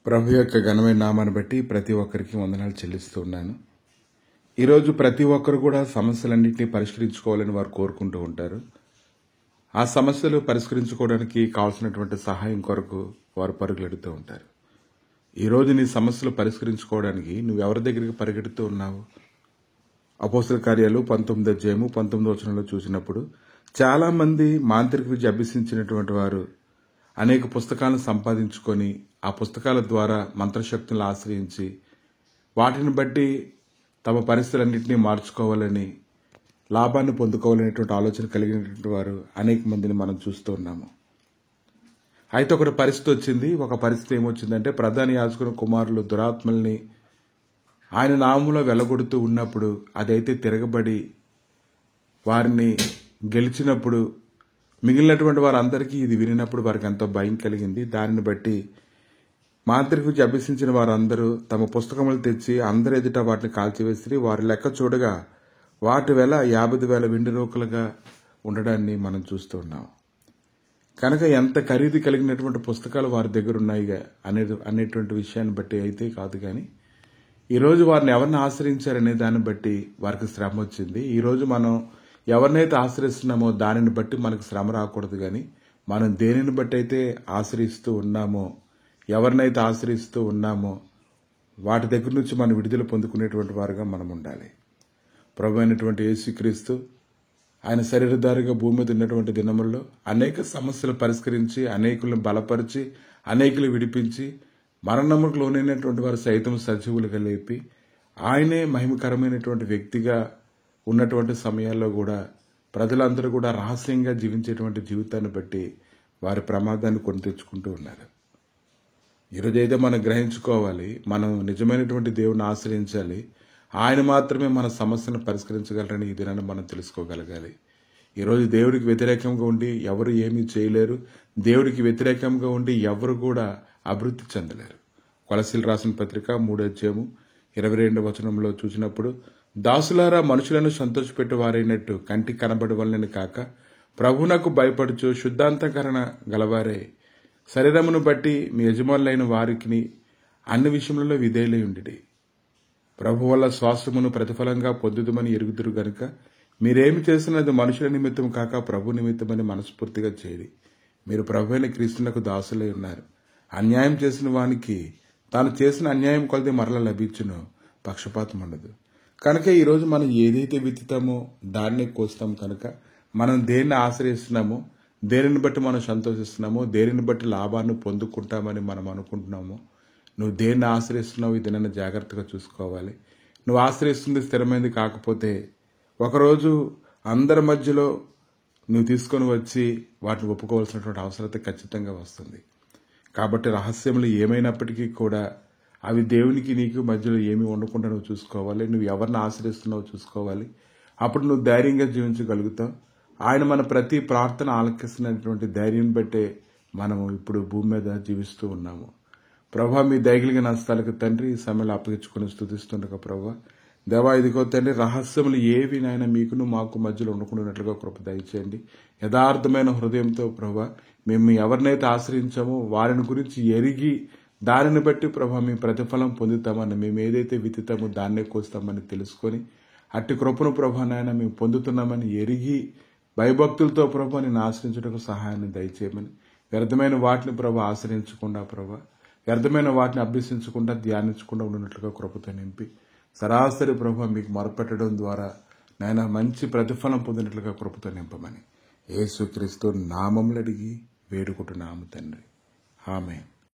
ప్రభు యొక్క ఘనమైన నామాన్ని బట్టి ప్రతి ఒక్కరికి వందనాలు చెల్లిస్తూ ఉన్నాను. ఈరోజు ప్రతి ఒక్కరు కూడా సమస్యలన్నింటినీ పరిష్కరించుకోవాలని వారు కోరుకుంటూ ఉంటారు. ఆ సమస్యలు పరిష్కరించుకోవడానికి కావాల్సినటువంటి సహాయం కొరకు వారు పరుగులెడుతూ ఉంటారు. ఈరోజు నీ సమస్యలు పరిష్కరించుకోవడానికి నువ్వు ఎవరి దగ్గరికి పరిగెడుతూ ఉన్నావు? అపోస్తల కార్యాలు 19వ అధ్యాయము 19వ వచనంలో చూసినప్పుడు చాలా మంది మాంత్రిక విద్య అభ్యసించినటువంటి వారు అనేక పుస్తకాలను సంపాదించుకొని ఆ పుస్తకాల ద్వారా మంత్రశక్తులను ఆశ్రయించి వాటిని బట్టి తమ పరిస్థితులన్నింటినీ మార్చుకోవాలని, లాభాన్ని పొందుకోవాలనేటువంటి ఆలోచన కలిగినటువంటి వారు అనేక మందిని మనం చూస్తూ ఉన్నాము. అయితే ఒక పరిస్థితి వచ్చింది. ఒక పరిస్థితి ఏమొచ్చిందంటే, ప్రధాన యాజకుని కుమారులు దురాత్మల్ని ఆయన నామంలో వెళ్ళగొడుతూ ఉన్నప్పుడు అదైతే తిరగబడి వారిని గెలిచినప్పుడు మిగిలినటువంటి వారందరికీ ఇది వినినప్పుడు వారికి ఎంతో భయం కలిగింది. దానిని బట్టి మాంత్రిక విద్య అభ్యసించిన వారందరూ తమ పుస్తకములు తెచ్చి అందరి ఎదుట వాటిని కాల్చివేసి వారి లెక్క చూడగా వాటి వెల 50,000 వెండి రూకలుగా ఉండడాన్ని మనం చూస్తూ ఉన్నాం. కనుక ఎంత ఖరీదు కలిగినటువంటి పుస్తకాలు వారి దగ్గర ఉన్నాయి అనేటువంటి విషయాన్ని బట్టి అయితే కాదు, కానీ ఈరోజు వారిని ఎవరిని ఆశ్రయించారనే దాన్ని బట్టి వారికి శ్రమ వచ్చింది. ఈరోజు మనం ఎవరినైతే ఆశ్రయిస్తున్నామో దానిని బట్టి మనకు శ్రమ రాకూడదు, కానీ మనం దేనిని బట్టి అయితే ఆశ్రయిస్తూ ఉన్నామో, ఎవరినైతే ఆశ్రయిస్తూ ఉన్నామో వాటి దగ్గర నుంచి మనం విడుదల పొందుకునేటువంటి వారుగా మనం ఉండాలి. ప్రభు అయినటువంటి యేసుక్రీస్తు ఆయన శరీరధారిగా భూమి మీద ఉన్నటువంటి దినముల్లో అనేక సమస్యలు పరిష్కరించి, అనేకులను బలపరిచి, అనేకులు విడిపించి, మరణముకు లోనైనటువంటి వారు సైతం సజీవులుగా లేపి ఆయనే మహిమకరమైనటువంటి వ్యక్తిగా ఉన్నటువంటి సమయాల్లో కూడా ప్రజలందరూ కూడా రహస్యంగా జీవించేటువంటి జీవితాన్ని బట్టి వారి ప్రమాదాన్ని కొని తెచ్చుకుంటూ ఉన్నారు. ఈరోజైతే మనం గ్రహించుకోవాలి, మనం నిజమైనటువంటి దేవుని ఆశ్రయించాలి. ఆయన మాత్రమే మన సమస్యను పరిష్కరించగలరని ఈ దినాన్ని మనం తెలుసుకోగలగాలి. ఈరోజు దేవుడికి వ్యతిరేకంగా ఉండి ఎవరు ఏమీ చేయలేరు. దేవుడికి వ్యతిరేకంగా ఉండి ఎవరు కూడా అభివృద్ధి చెందలేరు. కొలసీలు రాసిన పత్రిక 3వ అధ్యాయము 22వ వచనంలో చూసినప్పుడు, దాసులారా, మనుషులను సంతోషపెట్టు వారైనట్టు కంటికి కనబడవలనని కాక ప్రభువునకు భయపడుచు శుద్ధాంతకరణ గలవారే శరీరమును బట్టి మీ యజమానులైన వారికి అన్ని విషయములలో విధేయులై ఉండిడి. ప్రభు వల్ల శ్వాసమును ప్రతిఫలంగా పొందుదమని ఎరుగుదురు గనుక మీరేమి చేసినది మనుషుల నిమిత్తం కాక ప్రభు నిమిత్తమని మనస్ఫూర్తిగా చేయడి. మీరు ప్రభు అయిన క్రీస్తునకు దాసులై ఉన్నారు. అన్యాయం చేసిన వానికి తాను చేసిన అన్యాయం కొలది మరల లభించును, పక్షపాతం ఉండదు. కనుక ఈరోజు మనం ఏదైతే విత్తుతామో దాన్నే కోస్తాం. కనుక మనం దేన్ని ఆశ్రయిస్తున్నామో, దేనిని బట్టి మనం సంతోషిస్తున్నామో, దేనిని బట్టి లాభాన్ని పొందుకుంటామని మనం అనుకుంటున్నామో, నువ్వు దేన్ని ఆశ్రయిస్తున్నావు ఇది నన్ను జాగ్రత్తగా చూసుకోవాలి. నువ్వు ఆశ్రయిస్తుంది స్థిరమైనది కాకపోతే ఒకరోజు అందరి మధ్యలో నువ్వు తీసుకొని వచ్చి వాటిని ఒప్పుకోవాల్సినటువంటి అవసరత ఖచ్చితంగా వస్తుంది. కాబట్టి రహస్యములు ఏమైనప్పటికీ కూడా అవి దేవునికి నీకు మధ్యలో ఏమీ ఉండకుండా నువ్వు చూసుకోవాలి. నువ్వు ఎవరిని ఆశ్రయిస్తున్నావో చూసుకోవాలి. అప్పుడు నువ్వు ధైర్యంగా జీవించగలుగుతావు. ఆయన మన ప్రతి ప్రార్థన ఆలకిస్తున్నటువంటి ధైర్యం బట్టే మనము ఇప్పుడు భూమి మీద జీవిస్తూ ఉన్నాము. ప్రభా, మీ దయగలిగిన హస్తాలకు తండ్రి ఈ సమయంలో అప్పగించుకొని స్తుతిస్తుండగా ప్రభా, దేవా ఇదిగో తండ్రి, రహస్యములు ఏవి నాయన మీకును మాకు మధ్యలో ఉండకుండానట్లుగా కృప దయచేయండి. యథార్థమైన హృదయంతో ప్రభా, మేము ఎవరినైతే ఆశ్రయించామో వారిని గురించి ఎరిగి దానిని బట్టి ప్రభా మేము ప్రతిఫలం పొందుతామని, మేము ఏదైతే విత్తుతామో దాన్నే కోస్తామని తెలుసుకొని అట్టి కృపను ప్రభా నాయన మేము పొందుతున్నామని ఎరిగి భయభక్తులతో ప్రభా నేను ఆశ్రయించడానికి సహాయాన్ని దయచేయమని, వ్యర్థమైన వాటిని ప్రభా ఆశ్రయించకుండా ప్రభా, వ్యర్థమైన వాటిని అభ్యసించకుండా ధ్యానించకుండా ఉన్నట్లుగా కృపతో నింపి సరాసరి ప్రభా మీకు మొరపెట్టడం ద్వారా నాయన మంచి ప్రతిఫలం పొందినట్లుగా కృపతో నింపమని యేసుక్రీస్తు నామములో అడిగి వేడుకుంటున్నాము తండ్రి. ఆమేన్.